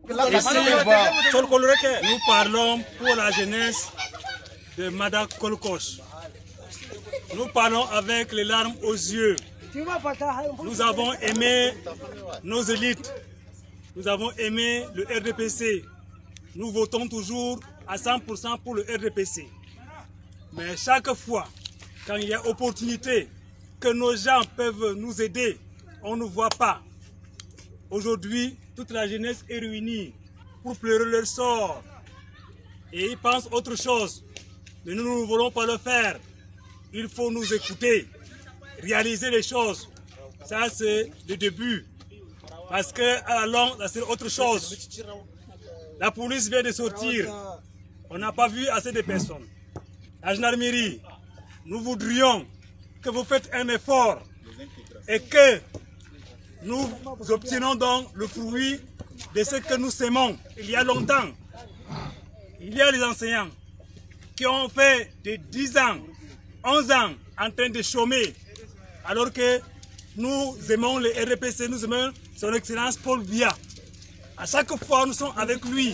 Nous parlons pour la jeunesse de Mada Kolkos. Nous parlons avec les larmes aux yeux. Nous avons aimé nos élites. Nous avons aimé le RDPC. Nous votons toujours à 100% pour le RDPC. Mais chaque fois, quand il y a opportunité que nos gens peuvent nous aider, on ne voit pas. Aujourd'hui, toute la jeunesse est réunie pour pleurer leur sort. Et ils pensent autre chose. Mais nous ne voulons pas le faire. Il faut nous écouter, réaliser les choses. Ça, c'est le début. Parce qu'à la longue, c'est autre chose. La police vient de sortir. On n'a pas vu assez de personnes. La gendarmerie, nous voudrions que vous faites un effort et que nous obtenons donc le fruit de ce que nous sémons il y a longtemps. Il y a les enseignants qui ont fait de 10 ans, 11 ans en train de chômer, alors que nous aimons le RDPC, nous aimons son excellence Paul Biya. À chaque fois, nous sommes avec lui,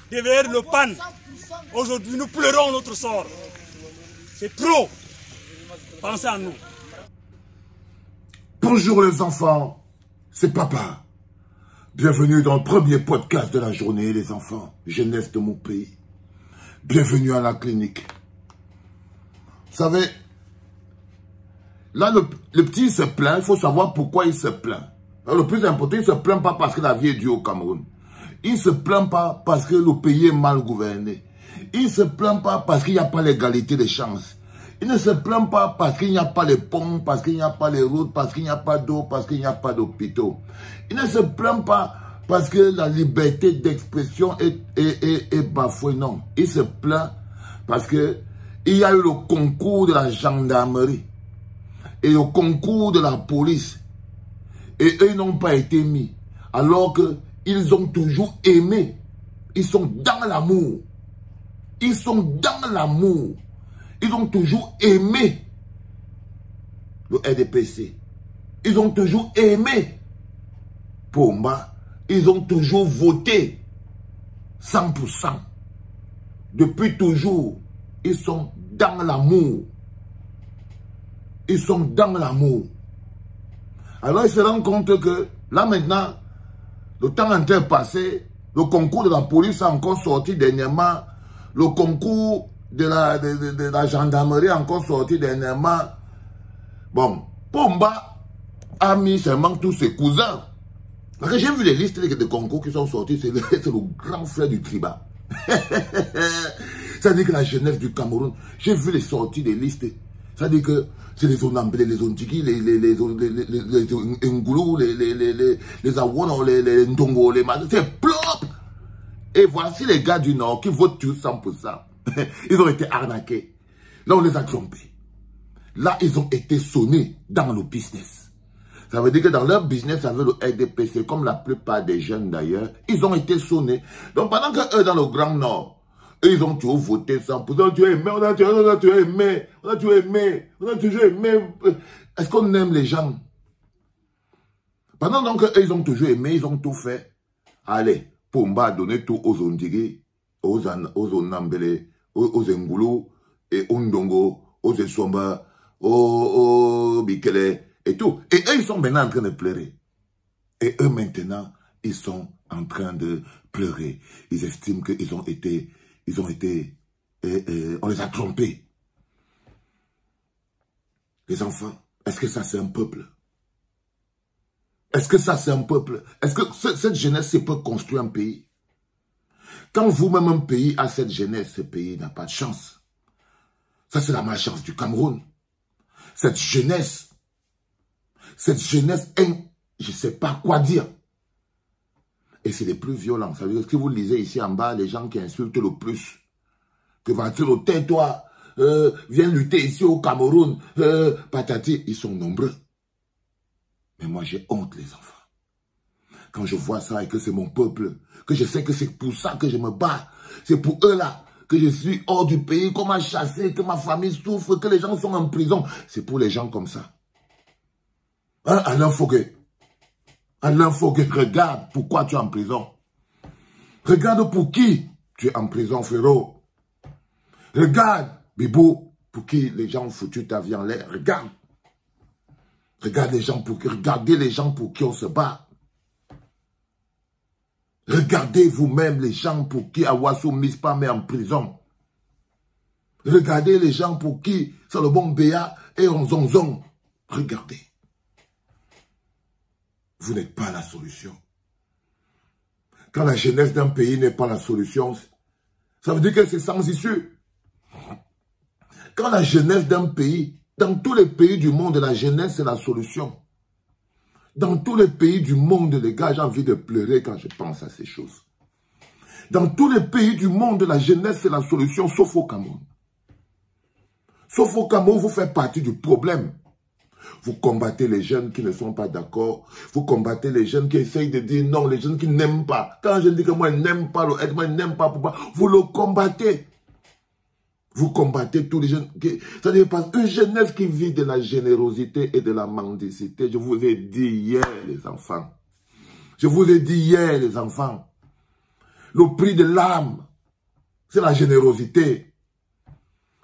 derrière le pan. Aujourd'hui, nous pleurons notre sort. C'est trop. Pensez à nous. Bonjour les enfants, c'est papa. Bienvenue dans le premier podcast de la journée, les enfants, jeunesse de mon pays. Bienvenue à la clinique. Vous savez, là, le petit se plaint, il faut savoir pourquoi il se plaint. Alors, le plus important, il ne se plaint pas parce que la vie est dure au Cameroun. Il ne se plaint pas parce que le pays est mal gouverné. Il ne se plaint pas parce qu'il n'y a pas l'égalité des chances. Il ne se plaint pas parce qu'il n'y a pas les ponts, parce qu'il n'y a pas les routes, parce qu'il n'y a pas d'eau, parce qu'il n'y a pas d'hôpitaux. Il ne se plaint pas parce que la liberté d'expression est bafouée. Non, il se plaint parce que il y a eu le concours de la gendarmerie et le concours de la police. Et eux n'ont pas été mis. Alors qu'ils ont toujours aimé. Ils sont dans l'amour. Ils sont dans l'amour. Ils ont toujours aimé le RDPC. Ils ont toujours aimé Pomba. Ils ont toujours voté 100%. Depuis toujours, ils sont dans l'amour. Ils sont dans l'amour. Alors ils se rendent compte que là maintenant, le temps est en train de passer, le concours de la police a encore sorti dernièrement, le concours de la gendarmerie a encore sorti dernièrement. Bon, Pomba a mis seulement tous ses cousins. Parce que j'ai vu les listes de concours qui sont sortis, c'est le grand frère du Triba. Ça veut dire que la jeunesse du Cameroun, j'ai vu les sorties des listes. Ça veut dire que c'est les Onambélé, les Ontiki, les Ngoulou, les Awono, les Ndongo, les Mali. C'est plop! Et voici les gars du Nord qui votent tous 100%. Ils ont été arnaqués. Là, on les a trompés. Là, ils ont été sonnés dans le business. Ça veut dire que dans leur business avec le RDPC, comme la plupart des jeunes d'ailleurs, ils ont été sonnés. Donc pendant que eux, dans le Grand Nord, ils ont toujours voté 100%. Tu as aimé, on a toujours aimé, on a toujours aimé, on a toujours aimé. Est-ce qu'on aime les gens? Pendant donc eux, ils ont toujours aimé, ils ont tout fait. Allez, Pomba a donné tout aux Ondigi, aux Onambélé, aux Ngoulou, et aux Ndongo, aux Esomba, aux Bikele, et tout. Et eux, ils sont maintenant en train de pleurer. Et eux, maintenant, ils sont en train de pleurer. Ils estiment qu'ils ont été... on les a trompés. Les enfants, est-ce que ça c'est un peuple? Est-ce que ça c'est un peuple? Est-ce que cette jeunesse peut construire un pays? Quand vous-même un pays a cette jeunesse, ce pays n'a pas de chance. Ça c'est la malchance du Cameroun. Cette jeunesse, je ne sais pas quoi dire. Et c'est les plus violents. Ça veut dire que si vous lisez ici en bas, les gens qui insultent le plus, que va-t-il au tais-toi, viens lutter ici au Cameroun, patati, ils sont nombreux. Mais moi j'ai honte les enfants. Quand je vois ça et que c'est mon peuple, que je sais que c'est pour ça que je me bats, c'est pour eux là, que je suis hors du pays, qu'on m'a chassé, que ma famille souffre, que les gens sont en prison. C'est pour les gens comme ça. Hein, Alain Foguet, regarde pourquoi tu es en prison. Regarde pour qui tu es en prison, frérot. Regarde, Bibou, pour qui les gens ont foutu ta vie en l'air. Regarde. Regardez les gens pour qui on se bat. Regardez vous-même les gens pour qui Awassou Mispa met en prison. Regardez les gens pour qui Salomon Béa et Onzonzon. Regardez. Vous n'êtes pas la solution. Quand la jeunesse d'un pays n'est pas la solution, ça veut dire que c'est sans issue. Quand la jeunesse d'un pays, dans tous les pays du monde, la jeunesse c'est la solution. Dans tous les pays du monde, les gars, j'ai envie de pleurer quand je pense à ces choses. Dans tous les pays du monde, la jeunesse c'est la solution, sauf au Cameroun. Sauf au Cameroun, vous faites partie du problème. Vous combattez les jeunes qui ne sont pas d'accord. Vous combattez les jeunes qui essayent de dire non, les jeunes qui n'aiment pas. Quand je dis que moi, je n'aime pas le aide, moi, je n'aime pas pourquoi, vous le combattez. Vous combattez tous les jeunes. C'est-à-dire, une jeunesse qui vit de la générosité et de la mendicité. Je vous ai dit hier, les enfants. Je vous ai dit hier, les enfants. Le prix de l'âme, c'est la générosité.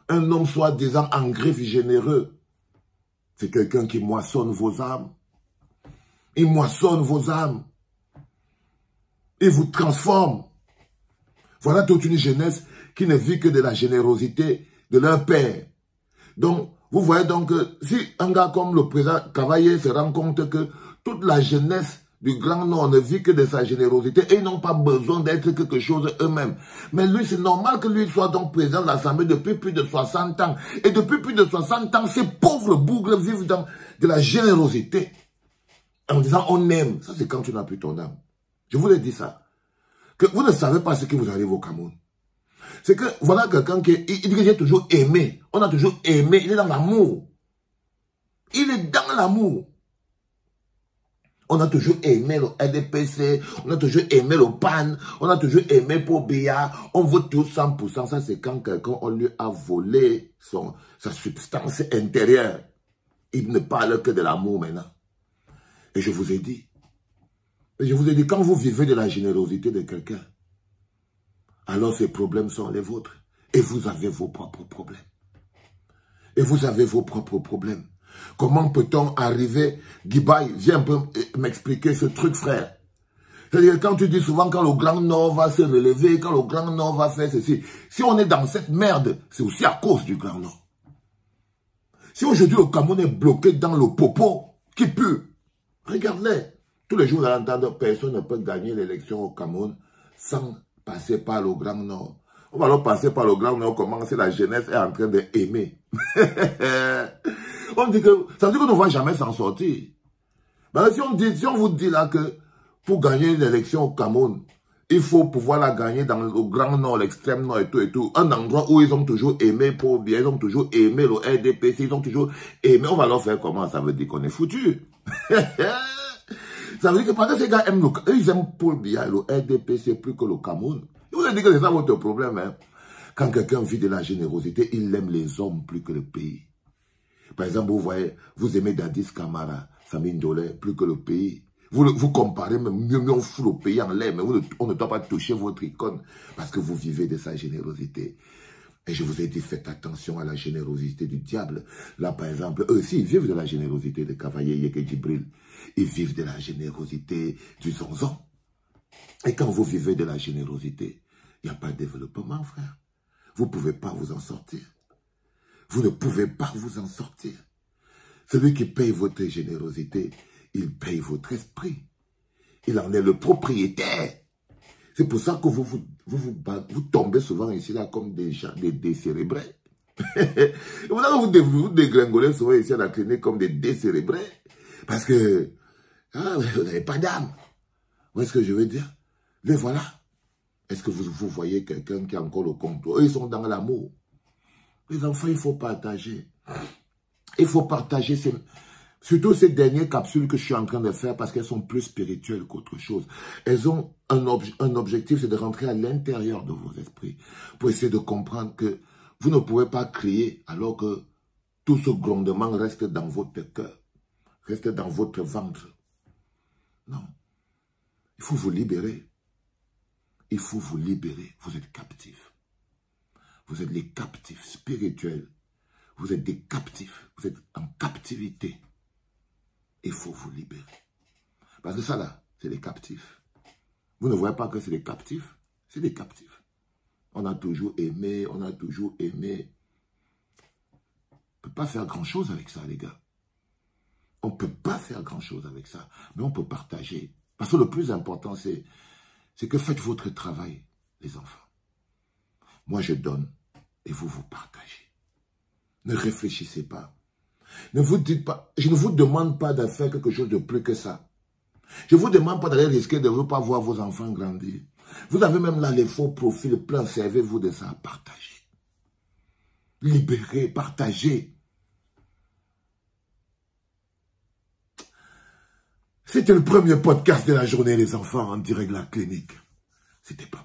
Un homme soi-disant en griffe généreux, c'est quelqu'un qui moissonne vos âmes. Il moissonne vos âmes. Il vous transforme. Voilà toute une jeunesse qui ne vit que de la générosité de leur père. Donc, vous voyez donc, si un gars comme le président Cavaillé se rend compte que toute la jeunesse du Grand Nord ne vit que de sa générosité et ils n'ont pas besoin d'être quelque chose eux-mêmes. Mais lui, c'est normal que lui soit donc président de l'Assemblée depuis plus de 60 ans. Et depuis plus de 60 ans, ces pauvres bougres vivent dans de la générosité. En disant, on aime. Ça, c'est quand tu n'as plus ton âme. Je vous ai dit ça. Que vous ne savez pas ce qui vous arrive au Cameroun. C'est que, voilà quelqu'un qui dit que j'ai toujours aimé. On a toujours aimé. Il est dans l'amour. Il est dans l'amour. On a toujours aimé le RDPC, on a toujours aimé le PAN, on a toujours aimé Pobia, on veut tout 100%. Ça, c'est quand quelqu'un, on lui a volé sa substance intérieure. Il ne parle que de l'amour maintenant. Et je vous ai dit, quand vous vivez de la générosité de quelqu'un, alors ces problèmes sont les vôtres. Et vous avez vos propres problèmes. Et vous avez vos propres problèmes. Comment peut-on arriver, Guibaï, viens un peu m'expliquer ce truc, frère. C'est-à-dire, quand tu dis souvent, quand le Grand Nord va se relever, quand le Grand Nord va faire ceci, si on est dans cette merde, c'est aussi à cause du Grand Nord. Si aujourd'hui le Cameroun est bloqué dans le popo, qui pue, regardez, tous les jours vous allez entendre, personne ne peut gagner l'élection au Cameroun sans passer par le Grand Nord. On va alors passer par le Grand Nord, comment si la jeunesse est en train d'aimer. On dit que, ça veut dire qu'on ne va jamais s'en sortir. Ben, si on vous dit là que pour gagner l'élection au Cameroun, il faut pouvoir la gagner dans le Grand Nord, l'extrême Nord et tout, un endroit où ils ont toujours aimé pour bien, ils ont toujours aimé le RDPC, ils ont toujours aimé, on va leur faire comment? Ça veut dire qu'on est foutu. Ça veut dire que pendant que ces gars aiment ils aiment Paul Biya et le RDPC plus que le Cameroun. Je vous ai dit que c'est ça votre problème. Hein. Quand quelqu'un vit de la générosité, il aime les hommes plus que le pays. Par exemple, vous voyez, vous aimez Dadis Camara, Samine Dolé, plus que le pays. Vous comparez, mieux on fout le pays en l'air, mais on ne doit pas toucher votre icône parce que vous vivez de sa générosité. Et je vous ai dit, faites attention à la générosité du diable. Là, par exemple, eux aussi, ils vivent de la générosité de Cavaillé, Yeke Djibril. Ils vivent de la générosité du Zonzon. Et quand vous vivez de la générosité, il n'y a pas de développement, frère. Vous ne pouvez pas vous en sortir. Vous ne pouvez pas vous en sortir. Celui qui paye votre générosité, il paye votre esprit. Il en est le propriétaire. C'est pour ça que vous tombez souvent ici là comme des gens, des décérébrés. vous dégringolez souvent ici à la clinique comme des décérébrés. Parce que vous n'avez pas d'âme. Vous voyez ce que je veux dire? Mais voilà. Est-ce que vous voyez quelqu'un qui a encore le contrôle? Eux, ils sont dans l'amour. Les enfants, il faut partager. Il faut partager surtout ces dernières capsules que je suis en train de faire parce qu'elles sont plus spirituelles qu'autre chose. Elles ont un objectif, c'est de rentrer à l'intérieur de vos esprits pour essayer de comprendre que vous ne pouvez pas crier alors que tout ce grondement reste dans votre cœur, reste dans votre ventre. Non. Il faut vous libérer. il faut vous libérer. Vous êtes captifs. Vous êtes les captifs spirituels. Vous êtes des captifs. Vous êtes en captivité. Il faut vous libérer. Parce que ça là, c'est des captifs. Vous ne voyez pas que c'est des captifs? C'est des captifs. On a toujours aimé, on a toujours aimé. On ne peut pas faire grand-chose avec ça, les gars. On ne peut pas faire grand-chose avec ça. Mais on peut partager. Parce que le plus important, c'est que faites votre travail, les enfants. Moi, je donne et vous, vous partagez. Ne réfléchissez pas. Ne vous dites pas, je ne vous demande pas de faire quelque chose de plus que ça. Je ne vous demande pas d'aller risquer de ne pas voir vos enfants grandir. Vous avez même là les faux profils pleins, servez-vous de ça, partagez. Libérez, partagez. C'était le premier podcast de la journée, les enfants, en direct de la clinique. C'était pas